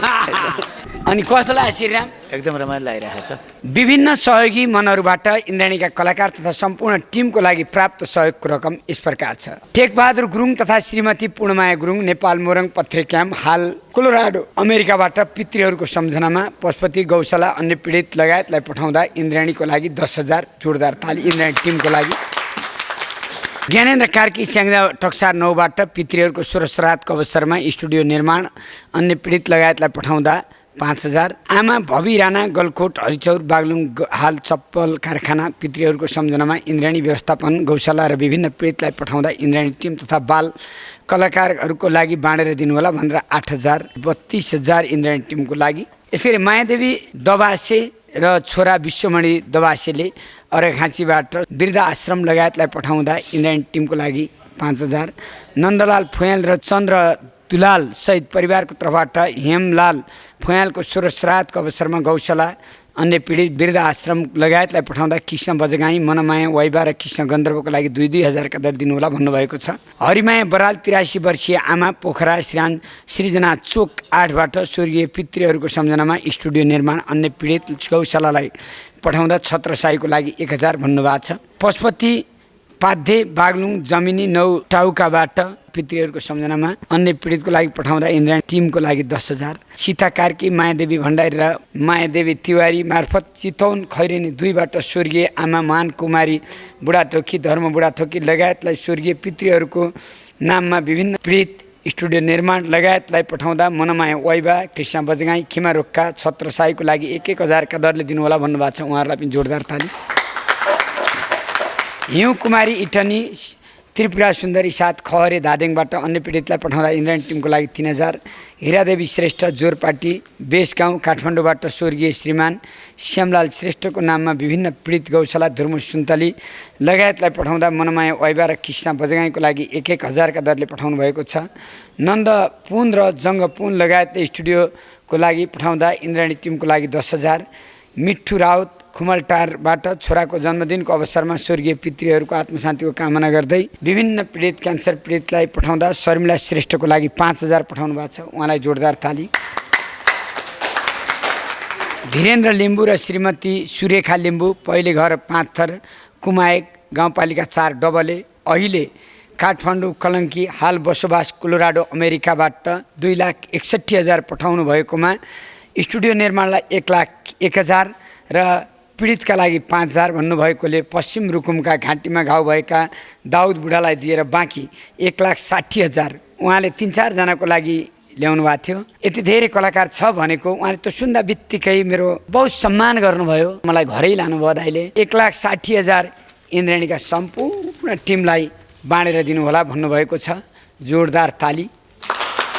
अनि कस्तो लाग्यो श्रीराम? एकदम रमाइलो लागिरहेको छ। विभिन्न सहयोगी मनहरूबाट इन्द्राणीका कलाकार तथा सम्पूर्ण टिमको लागि प्राप्त सहयोगको रकम यस प्रकार छ। टेकबहादुर गुरुङ तथा श्रीमती पूर्णमाया गुरुङ, नेपाल मोरङ पत्रे क्याम्प, हाल कोलोराडो अमेरिकाबाट पितृहरूको सम्झनामा पशुपति गौशाला अन्य पीडित लगायतलाई पठाउँदा इन्द्राणीको लागि 10,000 जोरदार ताली इन्द्राणी टिमको लागि। ज्ञानेन्द्र कार्की स्याङ्जा टक्सार 9बाट पितृहरूको श्राद्धको अवसरमा स्टुडियो निर्माण अन्य पीडित लगायतलाई पठाउँदा 5,000। आमा भवि राणा गलकोट हरिचौर बागलुङ हाल चप्पल कारखाना पितृहरूको सम्झनामा इन्द्राणी व्यवस्थापन गौशाला र विभिन्न पीडितलाई पठाउँदा इन्द्राणी टिम तथा बाल कलाकारहरूको लागि बाँडेर दिनुहोला भनेर 8,000। 32,000 इन्द्राणी टिमको लागि। यसरी मायादेवी दबासे र छोरा विश्वमणि दबासेले अरेखाँचीबाट वृद्ध आश्रम लगायतलाई पठाउँदा इन्द्राणी टिमको लागि 5,000। नन्दलाल फुयाल र चन्द्र दुलाल सहित परिवारको तर्फबाट हेमलाल फुयालको श्राद्धको अवसरमा गौशाला अन्य पीडित वृद्ध आश्रम लगायतलाई पठाउँदा कृष्ण बजगाई, मनमाया वाइबा र कृष्ण गन्धर्वको लागि 2,000 का दर दिनुहोला भन्नुभएको छ। हरिमाया बराल 83 वर्षीय आमा पोखरा श्रान सृजना चोक 8बाट स्वर्गीय पितृहरूको सम्झनामा स्टुडियो निर्माण अन्य पीडित गौशालालाई पठाउँदा छत्रसाईको लागि 1,000 भन्नुभएको छ। पशुपति पाध्ये बागलुङ जमिनी 9 टाउकाबाट पितृहरूको सम्झनामा अन्य पीडितको लागि पठाउँदा इन्द्राणी टिमको लागि 10,000। सीता कार्की, मायादेवी भण्डारी र मायादेवी तिवारी मार्फत चितौन खैरेनी 2बाट स्वर्गीय आमा मान कुमारी बुढाथोकी, धर्म बुढाथोकी लगायतलाई स्वर्गीय पितृहरूको नाममा विभिन्न पीडित स्टुडियो निर्माण लगायतलाई पठाउँदा मनमाया वाइबा, कृष्ण बजगाई, खिमा रोक्का, छत्रसाईको लागि 1,000 का दरले दिनुहोला भन्नुभएको छ। उहाँहरूलाई पनि जोरदार ताली। हिउँ कुमारी इटनी, त्रिपुरा सुन्दरी साथ खहरे धादेङबाट अन्य पीडितलाई पठाउँदा इन्द्राणी टिमको लागि 3,000। हिरादेवी श्रेष्ठ जोरपाटी बेस गाउँ काठमाडौँबाट स्वर्गीय श्रीमान श्यामलाल श्रेष्ठको नाममा विभिन्न पीडित गौशाला धुर्म सुन्तली लगायतलाई पठाउँदा मनमाया वाइबा र कृष्ण बजगाईको लागि 1,000 का दरले पठाउनु भएको छ। नन्द पुन र जङ्गपुन लगायत स्टुडियोको लागि पठाउँदा इन्द्राणी टिमको लागि 10,000। मिठु राउत खुमलटारबाट छोराको जन्मदिनको अवसरमा स्वर्गीय पितृहरूको आत्मशान्तिको कामना गर्दै विभिन्न पीडित क्यान्सर पीडितलाई पठाउँदा शर्मिला श्रेष्ठको लागि 5000 पठाउनु भएको छ। उहाँलाई जोरदार ताली। धीरेन्द्र लिम्बू र श्रीमती सुरेखा लिम्बू, पहिले घर 5 थर, कुमायक, गाउँपालिका 4 डबले, अहिले काठमाडौँ कलङ्की, हाल बसोबास कोलोराडो अमेरिकाबाट 2,61,000 पठाउनु भएकोमा स्टुडियो निर्माणलाई 1,01,000 र पीडितका लागि 5,000 भन्नुभएकोले पश्चिम रुकुमका घाँटीमा घाउ भएका दाउद बुढालाई दिएर बाँकी 1,60,000 उहाँले 3-4 जनाको लागि ल्याउनु भएको थियो। यति धेरै कलाकार छ भनेको उहाँले त सुन्दा बित्तिकै मेरो बहुत सम्मान गर्नुभयो, मलाई घरै लानुभयो दाइले। 1,60,000 इन्द्रेणीका सम्पूर्ण टिमलाई बाँडेर दिनुहोला भन्नुभएको छ। जोरदार ताली।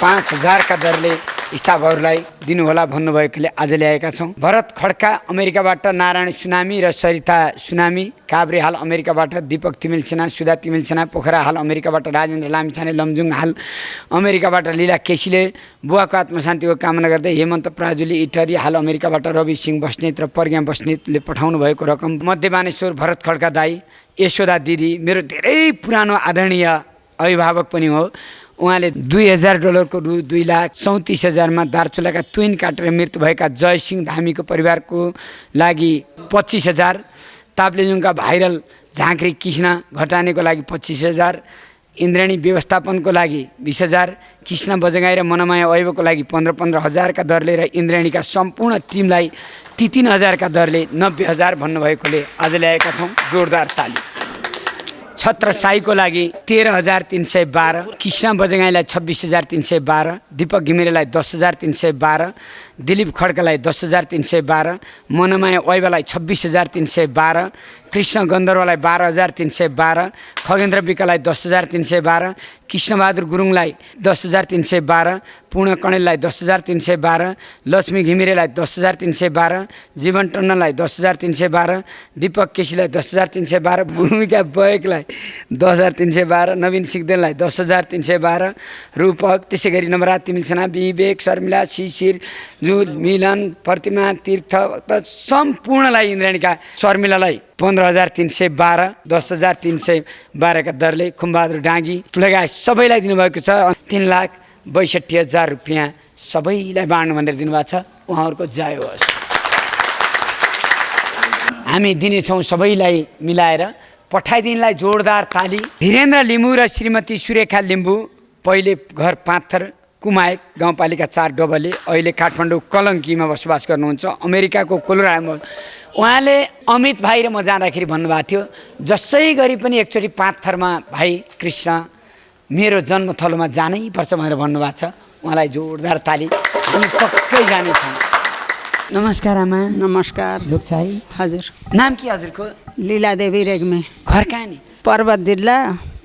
5,000 का दरले स्टाफहरूलाई दिनुहोला भन्नुभएकोले आज ल्याएका छौँ। भरत खड्का अमेरिकाबाट, नारायण सुनामी र सरिता सुनामी, काभ्रे हाल अमेरिकाबाट, दीपक तिमिल सेना, सुधा तिमिल सेना, पोखरा हाल अमेरिकाबाट, राजेन्द्र लामिछाने, लमजुङ हाल अमेरिकाबाट, लीला केसीले बुवाको आत्मशान्तिको कामना गर्दै, हेमन्त प्राजुली इटरी हाल अमेरिकाबाट, रवि सिंह बस्नेत र प्रज्ञा बस्नेतले पठाउनु भएको रकम, मध्यमानेश्वर भरत खड्का दाई, यशोदा दिदी, मेरो धेरै पुरानो आदरणीय अभिभावक पनि हो, उहाँले $2,000 को रु 2,34,000 मा दार्चुलाका ट्विन काटेर मृत्यु भएका जयसिंह धामीको परिवारको लागि 25,000, ताप्लेजुङका भाइरल झाँक्री कृष्ण घटानेको लागि 25,000, इन्द्रेणी व्यवस्थापनको लागि 20,000, कृष्ण बजगाई र मनमाया ऐबको लागि 15,000 का दरले र इन्द्रेणीका सम्पूर्ण टिमलाई 3,000 का दरले 90,000 भन्नुभएकोले आज ल्याएका छौँ। जोरदार ताली। छत्र साईको लागि 13,312, कृष्ण बजगाईलाई 26,312, दीपक घिमिरेलाई 10,312, दिलीप खड्कालाई 10,312, मनमाया ऐबालाई 26,312, कृष्ण गन्धर्वलाई 12,312, खगेन्द्र विकलाई 10,312, कृष्णबहादुर गुरुङलाई 10,312, पूर्ण कणेललाई 10,312, लक्ष्मी घिमिरेलाई 10,312, जीवन टन्डनलाई 10,312, दीपक केसीलाई 10,312, भूमिका बयकलाई 10,312, नवीन सिग्देललाई 10,312, रूपक, त्यसै गरी नवरात तिमिल सेना, विवेक, शर्मिला, शिशिर, जुल, मिलन, प्रतिमा, तीर्थ सम्पूर्णलाई इन्द्रेणीका शर्मिलालाई 15,312, 10,312 का दरले खुम्बहादुर डाँगी लगायत सबैलाई दिनुभएको छ। 3,62,000 रुपियाँ सबैलाई बाँड्नु भनेर दिनुभएको छ। उहाँहरूको जय होस्। हामी दिनेछौँ सबैलाई मिलाएर। पठाइदिनलाई जोरदार ताली। धीरेन्द्र लिम्बू र श्रीमती सुरेखा लिम्बू, पहिले घर 5 थर, कुमायक, गाउँपालिका 4 डबले, अहिले काठमाडौँ कलङ्कीमा बसोबास गर्नुहुन्छ, अमेरिकाको कोलोराडो। उहाँले अमित भाइ र म जाँदाखेरि भन्नुभएको थियो, जसै गरी पनि एकचोटि 5 थरमा भाइ कृष्ण मेरो जन्मथलोमा जानै पर्छ भनेर भन्नुभएको छ। उहाँलाई जोरदार ताली। हामी पक्कै जानेछौँ। नमस्कार आमा। नमस्कार। लोकसाई हजुर। नाम के हजुरको? लीलादेवी रेग्मी। घर कहाँ नि? पर्वत जिल्ला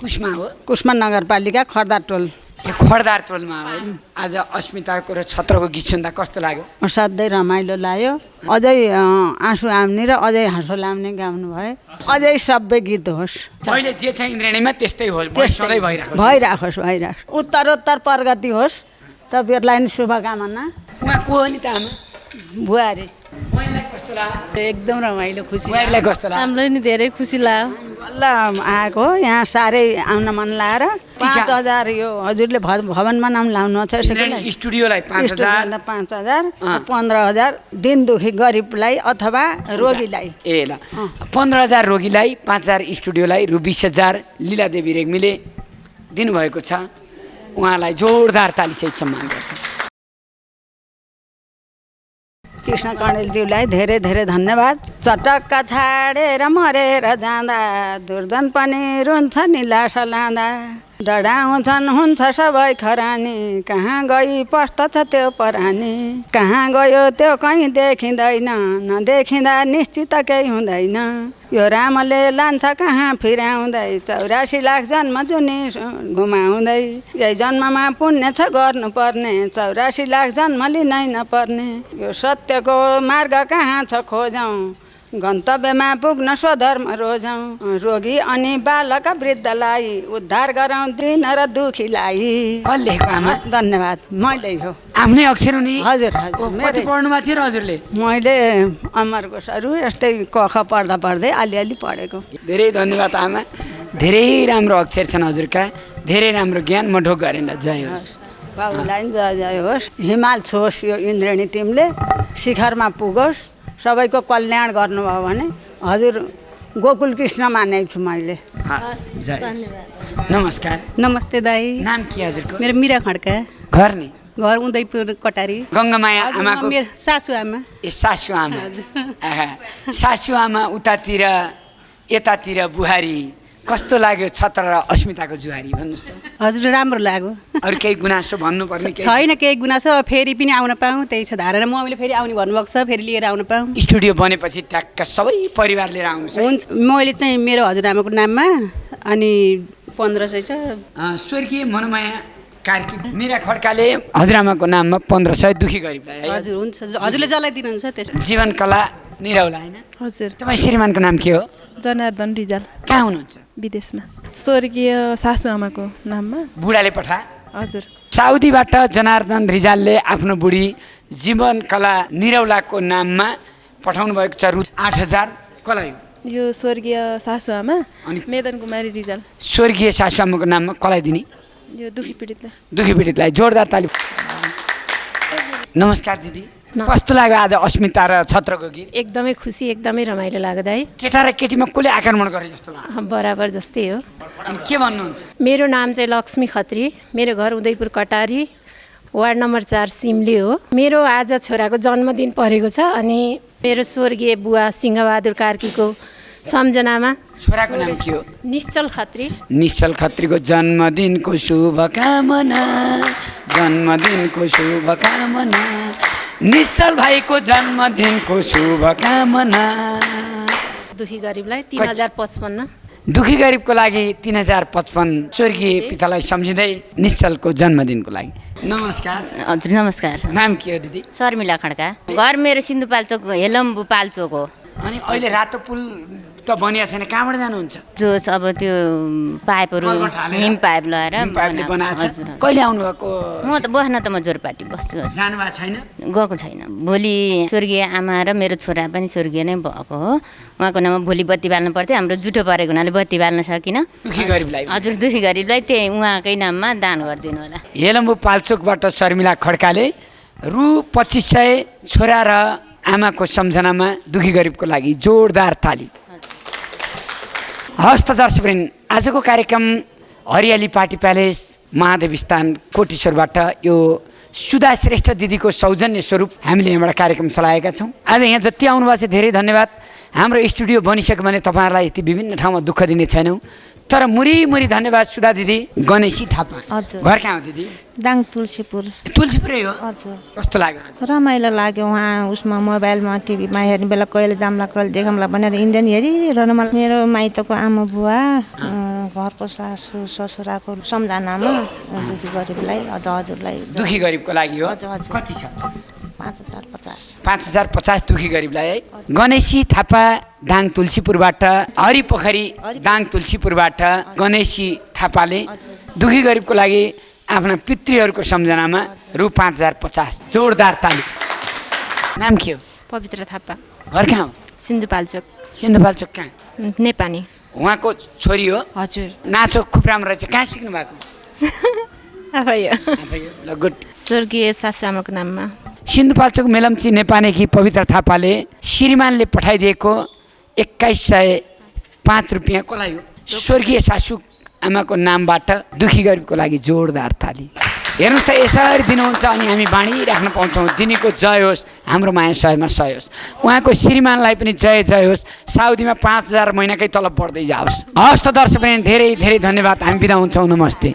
कुष्मा हो? कुष्मा नगरपालिका खर्दा टोल। खर्दार टोलमा हो। आज अस्मिताको र छत्रको गीत सुन्दा कस्तो लाग्यो? असाध्यै रमाइलो लाग्यो। अझै आँसु आउने र अझै हाँसो लाउने गाउनु भयो। अझै सबै गीत होस्। अहिले जे छ इन्द्रेणीमा त्यस्तै होस्, सधैँ भइराखोस्। भइराखोस्। उत्तरोत्तर प्रगति होस्। तपाईँहरूलाई नि शुभकामना। उहाँ को हो नि त आमा? बुहारी। बहिनीलाई कस्तो लाग्यो? एकदम रमाइलो खुसी। बुहारीलाई कस्तो लाग्यो? हामीलाई नि धेरै खुसी लाग्यो। बल्ल आएको हो यहाँ, साह्रै आउन मन लाएर 5,000 यो हजुरले भवनमा नाम लाउनु छ। स्टुडियोलाई 5,000, 5,000, 15,000 दिन दुखी गरिबलाई अथवा रोगीलाई। ए ल 15,000 रोगीलाई, 5,000 स्टुडियोलाई, रु 20,000 लीलादेवी रेग्मीले दिनुभएको छ। उहाँलाई जोरदार तालीसहित सम्मान गर्छ। कृष्ण कणेलज्यूलाई धेरै धेरै धन्यवाद। चटक्क छाडेर मरेर जाँदा दुर्जन पनि रुन्छ नि लास लाँदा, डढाउँछन् हुन्छ सबै खरानी, कहाँ गई पस्दछ त्यो परानी, कहाँ गयो त्यो कहीँ देखिँदैन, नदेखिँदा निश्चित केही हुँदैन, यो रामले लान्छ कहाँ फिराउँदै, 84 लाख जन्म जुनी घुमाउँदै, यही जन्ममा पुण्य छ गर्नुपर्ने, 84 लाख जन्म लिनै नपर्ने, यो सत्यको मार्ग कहाँ छ खोजौँ, गन्तव्यमा पुग्न स्वधर्म रोजौँ, रोगी अनि बालक वृद्धलाई उद्धार गरौँ दिन र दुखीलाई। धन्यवाद। मैले हो। आफ्नै अक्षर हुने हजुर ओ, हजुर कति मेरै। पढ्नु भएको थियो र हजुरले मैले अमरको सरू यस्तै कख पढ्दा पढ्दै अलिअलि पढेको धेरै धन्यवाद आमा धेरै राम्रो अक्षर छन् हजुरका धेरै राम्रो ज्ञान म ढोक गरेन जय होस् बाबुलाई पनि जय जय होस् हिमाल छोस् यो इन्द्रेणी टिमले शिखरमा पुगोस् सबैको कल्याण गर्नुभयो भने हजुर गोकुल कृष्णमा नै छु मैले हस्, जय होस्। नमस्कार नमस्ते दाई नाम के हजुरको मेरो मिरा खड्का घर नि घर उदयपुर कटारी गङ्गामाया आमाको मेरो सासु आमा ए सासु आमा आहा, सासु आमा उतातिर यतातिर बुहारी कस्तो लाग्यो छत्र र अस्मिताको जुहारी भन्नुहोस् त हजुर राम्रो लाग्यो अरू केही गुनासो भन्नुपर्ने केही छ? छैन केही गुनासो फेरि पनि आउन पाऊँ त्यही छ धारणा मम्मीले फेरि आउने भन्नुभएको छ फेरि लिएर आउन पाऊँ स्टुडियो बनेपछि ट्याक्क सबै परिवार लिएर आउनुहोस् है। हुन्छ मैले चाहिँ मेरो हजुरआमाको नाममा अनि 1500 छ स्वर्गीय मनोमाया कार्की मेरा खड्काले हजुरआमाको नाममा 1500 दुखी गरिबलाई है हजुर हुन्छ हजुरले जसलाई दिनुहुन्छ त्यस जीवन कला निरौला होइन हजुर तपाईँ श्रीमानको नाम के हो जनार्दन रिजाल कहाँ हुनुहुन्छ विदेशमा स्वर्गीय सासुआमाको नाममा बुढाले पठा हजुर साउदीबाट जनार्दन रिजालले आफ्नो बुढी जीवन कला निरौलाको नाममा पठाउनु भएको छ रु 8000 कसलाई हो? यो स्वर्गीय सासुआमा अनि? मेदन कुमारी रिजाल स्वर्गीय सासुआमाको नाममा कसलाई दिने यो दुखी पीडितलाई दुखी पीडितलाई जोरदार ताली नमस्कार दिदी कस्तो लाग्यो आज अस्मिता र छत्रको गीत एकदमै खुसी एकदमै रमाइलो लाग्यो दाइ केटा र केटीमा कसले आक्रमण गरे जस्तो लाग्यो बराबर जस्तै हो अनि के भन्नुहुन्छ मेरो नाम चाहिँ लक्ष्मी खत्री मेरो घर उदयपुर कटारी वार्ड नम्बर 4 सिमली हो मेरो आज छोराको जन्मदिन परेको छ अनि मेरो स्वर्गीय बुवा सिंहबहादुर कार्कीको सम्झनामा छोराको नाम के हो निश्चल खत्री निश्चल खत्रीको जन्मदिनको शुभकामना जन्मदिनको शुभकामना निश्चल भाइको जन्मदिनको शुभकामना दुखी गरिबलाई 3055 दुखी गरिबको लागि 3055 स्वर्गीय पितालाई सम्झिँदै निश्चलको जन्मदिनको लागि नमस्कार हजुर नमस्कार नाम के हो दिदी शर्मिला खड्का घर मेरो सिन्धुपाल्चोक हेलम्बु पाल्चोक हो अनि अहिले रातो पुल त बनिया छैन कहाँबाट जानुहुन्छ जो अब त्यो पाइपहरू कलबाट हालेर? हिम पाइप लगाएर हिम पाइपले बनाएको छ हजुर। कहिले आउनुभएको म त बस्न त म जोरपाटी बस्छु जानु भएको छैन गएको छैन भोलि स्वर्गीय आमा र मेरो छोरा पनि स्वर्गीय नै भएको हो उहाँको नाममा भोलि बत्ती बाल्नु पर्थ्यो हाम्रो जुठो परेको हुनाले बत्ती बाल्न सकिनँ दुखी गरिबलाई हजुर दुखी गरिबलाई त्यही उहाँकै नाममा दान गरिदिनु होला हेलम्बु पाल्चोकबाट शर्मिला खड्काले रु 2500 छोरा र आमाको सम्झनामा दुखी गरिबको लागि जोरदार ताली हस्त दर्शकवृन्द आजको कार्यक्रम हरियाली पार्टी प्यालेस महादेव स्थान कोटेश्वरबाट यो सुधा श्रेष्ठ दिदीको सौजन्य स्वरूप हामीले यहाँबाट कार्यक्रम चलाएका छौँ आज यहाँ जति आउनुभएको छ धेरै धन्यवाद हाम्रो स्टुडियो बनिसक्यो भने तपाईँहरूलाई यति विभिन्न ठाउँमा दुःख दिने छैनौँ तर मुरी धन्यवाद सुधा दिदी गणेशी थापा हजुर। घर कहाँ हो दिदी दाङ तुलसीपुर तुलसीपुरै हो हजुर कस्तो लाग्यो रमाइलो लाग्यो उहाँ उसमा मोबाइलमा टिभीमा हेर्ने बेला कहिले जाम्ला कहिले देखाउँला भनेर इन्डियन हेरिरहनु मलाई मेरो माइतको आमा बुवा घरको सासू ससुराको सम्झनामा दुखी गरिबलाई अझ हजुरलाई दुखी गरिबको लागि हो हजुर, हजुर। कति छ 5050 5050 दुखी गरिबलाई है गणेशी थापा दाङ तुलसीपुरबाट हरिपोखरी दाङ तुलसीपुरबाट गणेशी थापाले दुखी गरिबको लागि आफ्ना पितृहरूको सम्झनामा रु 5050 जोरदार ताली नाम के हो पवित्र थापा घर कहाँ हो सिन्धुपाल्चोक सिन्धुपाल्चोक कहाँ नेपाली उहाँको छोरी हो हजुर नाचो खुब राम्रो रहेछ कहाँ सिक्नु भएको आफै आफै हो। ल गुड स्वर्गीय सासुआमाको नाममा सिन्धुपाल्चोक मेलम्ची नेपानेकी पवित्र थापाले श्रीमानले पठाइदिएको 2105 रुपियाँ कसलाई हो स्वर्गीय सासू आमाको नामबाट दुखी गरिबको लागि जोरदार ताली हेर्नुहोस् त यसरी दिनुहुन्छ अनि हामी बाँडिराख्न पाउँछौँ दिनेको जय होस् हाम्रो माया सयमा सय होस् उहाँको श्रीमानलाई पनि जय जय होस् साउदीमा 5000 महिनाकै तलब बढ्दै जाओस् हस् त दर्शक धेरै धेरै धन्यवाद हामी बिदा हुन्छौँ नमस्ते